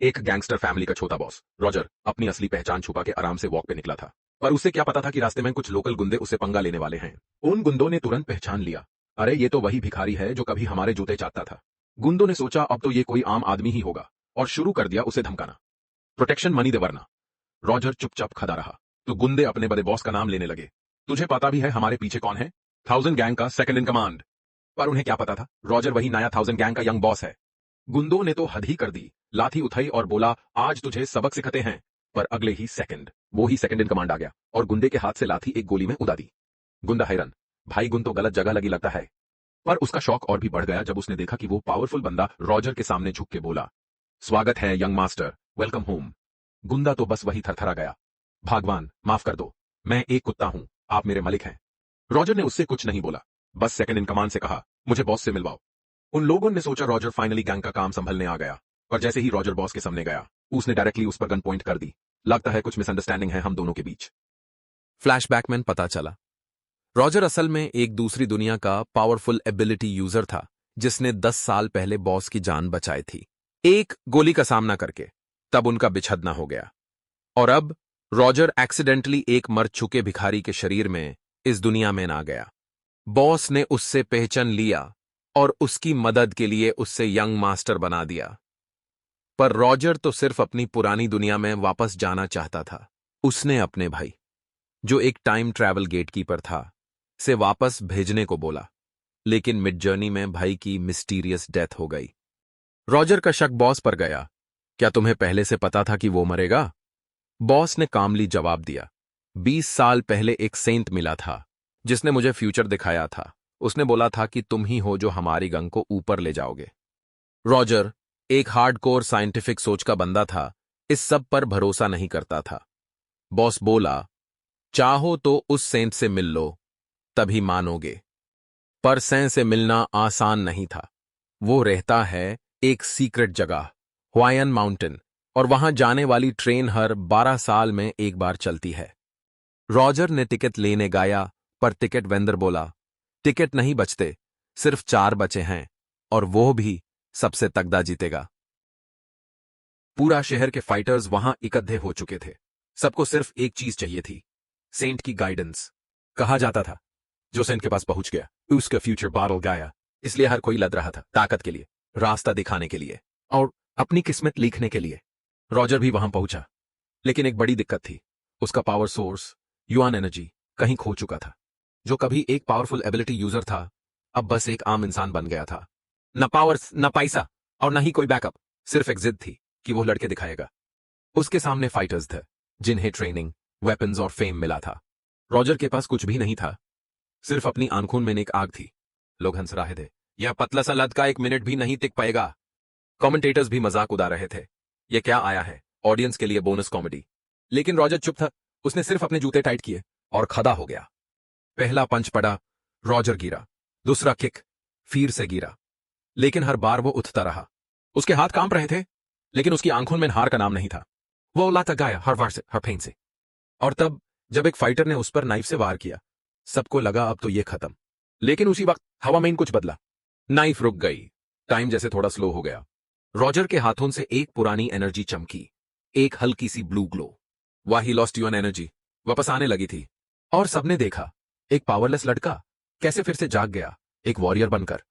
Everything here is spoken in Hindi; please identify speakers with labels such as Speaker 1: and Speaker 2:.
Speaker 1: एक गैंगस्टर फैमिली का छोटा बॉस रॉजर अपनी असली पहचान छुपा के आराम से वॉक पे निकला था। पर उसे क्या पता था कि रास्ते में कुछ लोकल गुंडे उससे पंगा लेने वाले हैं। उन गुंडों ने तुरंत पहचान लिया, अरे ये तो वही भिखारी है जो कभी हमारे जूते चाटता था। गुंडों ने सोचा अब तो ये कोई आम आदमी ही होगा और शुरू कर दिया उसे धमकाना, प्रोटेक्शन मनी दे वरना। रॉजर चुपचाप खड़ा रहा तो गुंडे अपने बड़े बॉस का नाम लेने लगे। तुझे पता भी है हमारे पीछे कौन है? 1000 गैंग का सेकंड इन कमांड। पर उन्हें क्या पता था रॉजर वही नया 1000 गैंग का यंग बॉस है। गुंडों ने तो हद ही कर दी, लाठी उठाई और बोला आज तुझे सबक सिखाते हैं। पर अगले ही सेकंड वो ही सेकंड इन कमांड आ गया और गुंडे के हाथ से लाठी एक गोली में उड़ा दी। गुंडा हैरान, भाई गुन तो गलत जगह लगी लगता है। पर उसका शौक और भी बढ़ गया जब उसने देखा कि वो पावरफुल बंदा रॉजर के सामने झुक के बोला, स्वागत है यंग मास्टर, वेलकम होम। गुंडा तो बस वही थरथरा गया, भगवान माफ कर दो, मैं एक कुत्ता हूं, आप मेरे मालिक हैं। रॉजर ने उससे कुछ नहीं बोला, बस सेकंड इन कमांड से कहा मुझे बॉस से मिलवाओ। उन लोगों ने सोचा रॉजर फाइनली गैंग का काम संभलने आ गया, पर जैसे ही रॉजर बॉस के सामने गया उसने डायरेक्टली उस पर गन पॉइंट कर दी। लगता है कुछ मिसअंडरस्टैंडिंग है हम दोनों के बीच।
Speaker 2: फ्लैशबैक में पता चला रॉजर असल में एक दूसरी दुनिया का पावरफुल एबिलिटी यूजर था जिसने 10 साल पहले बॉस की जान बचाई थी, एक गोली का सामना करके। तब उनका बिछड़ना हो गया और अब रॉजर एक्सीडेंटली एक मर चुके भिखारी के शरीर में इस दुनिया में आ गया। बॉस ने उससे पहचान लिया और उसकी मदद के लिए उससे यंग मास्टर बना दिया। पर रॉजर तो सिर्फ अपनी पुरानी दुनिया में वापस जाना चाहता था। उसने अपने भाई, जो एक टाइम ट्रैवल गेटकीपर था, से वापस भेजने को बोला, लेकिन मिड जर्नी में भाई की मिस्टीरियस डेथ हो गई। रॉजर का शक बॉस पर गया, क्या तुम्हें पहले से पता था कि वो मरेगा? बॉस ने कामली जवाब दिया, 20 साल पहले एक सेंट मिला था जिसने मुझे फ्यूचर दिखाया था। उसने बोला था कि तुम ही हो जो हमारी गंग को ऊपर ले जाओगे। रॉजर एक हार्डकोर साइंटिफिक सोच का बंदा था, इस सब पर भरोसा नहीं करता था। बॉस बोला, चाहो तो उस सेंट से मिल लो, तभी मानोगे। पर सेंट से मिलना आसान नहीं था। वो रहता है एक सीक्रेट जगह, हवाईन माउंटेन, और वहां जाने वाली ट्रेन हर 12 साल में एक बार चलती है। रॉजर ने टिकट लेने गया, पर टिकट वेंडर बोला, टिकट नहीं बचते, सिर्फ 4 बचे हैं, और वो भी सबसे तगड़ा जीतेगा। पूरा शहर के फाइटर्स वहां इकट्ठे हो चुके थे। सबको सिर्फ एक चीज चाहिए थी, सेंट की गाइडेंस। कहा जाता था जो सेंट के पास पहुंच गया उसका फ्यूचर बदल गया। इसलिए हर कोई लड़ रहा था, ताकत के लिए, रास्ता दिखाने के लिए, और अपनी किस्मत लिखने के लिए। रॉजर भी वहां पहुंचा, लेकिन एक बड़ी दिक्कत थी, उसका पावर सोर्स युआन एनर्जी कहीं खो चुका था। जो कभी एक पावरफुल एबिलिटी यूजर था, अब बस एक आम इंसान बन गया था। न पावर्स, न पैसा, और न ही कोई बैकअप, सिर्फ एक जिद थी कि वो लड़के दिखाएगा। उसके सामने फाइटर्स थे जिन्हें ट्रेनिंग, वेपन्स और फेम मिला था। रॉजर के पास कुछ भी नहीं था, सिर्फ अपनी आंखों में एक आग थी। लोग हंस रहे थे, यह पतला सा लड़का 1 मिनट भी नहीं टिक पाएगा। कमेंटेटर्स भी मजाक उड़ा रहे थे, यह क्या आया है, ऑडियंस के लिए बोनस कॉमेडी। लेकिन रॉजर चुप था, उसने सिर्फ अपने जूते टाइट किए और खड़ा हो गया। पहला पंच पड़ा, रॉजर गिरा, दूसरा किक, फिर से गिरा, लेकिन हर बार वो उठता रहा। उसके हाथ कांप रहे थे, लेकिन उसकी आंखों में हार का नाम नहीं था। वो लाता गया हर वार से, हर फेंट से। और तब जब एक फाइटर ने उस पर नाइफ से वार किया, सबको लगा अब तो ये खत्म। लेकिन उसी वक्त हवा में कुछ बदला, नाइफ रुक गई, टाइम जैसे थोड़ा स्लो हो गया। रॉजर के हाथों से एक पुरानी एनर्जी चमकी, एक हल्की सी ब्लू ग्लो। वाह, ही लॉस्ट यूर एनर्जी वापस आने लगी थी। और सबने देखा, एक पावरलेस लड़का कैसे फिर से जाग गया, एक वॉरियर बनकर।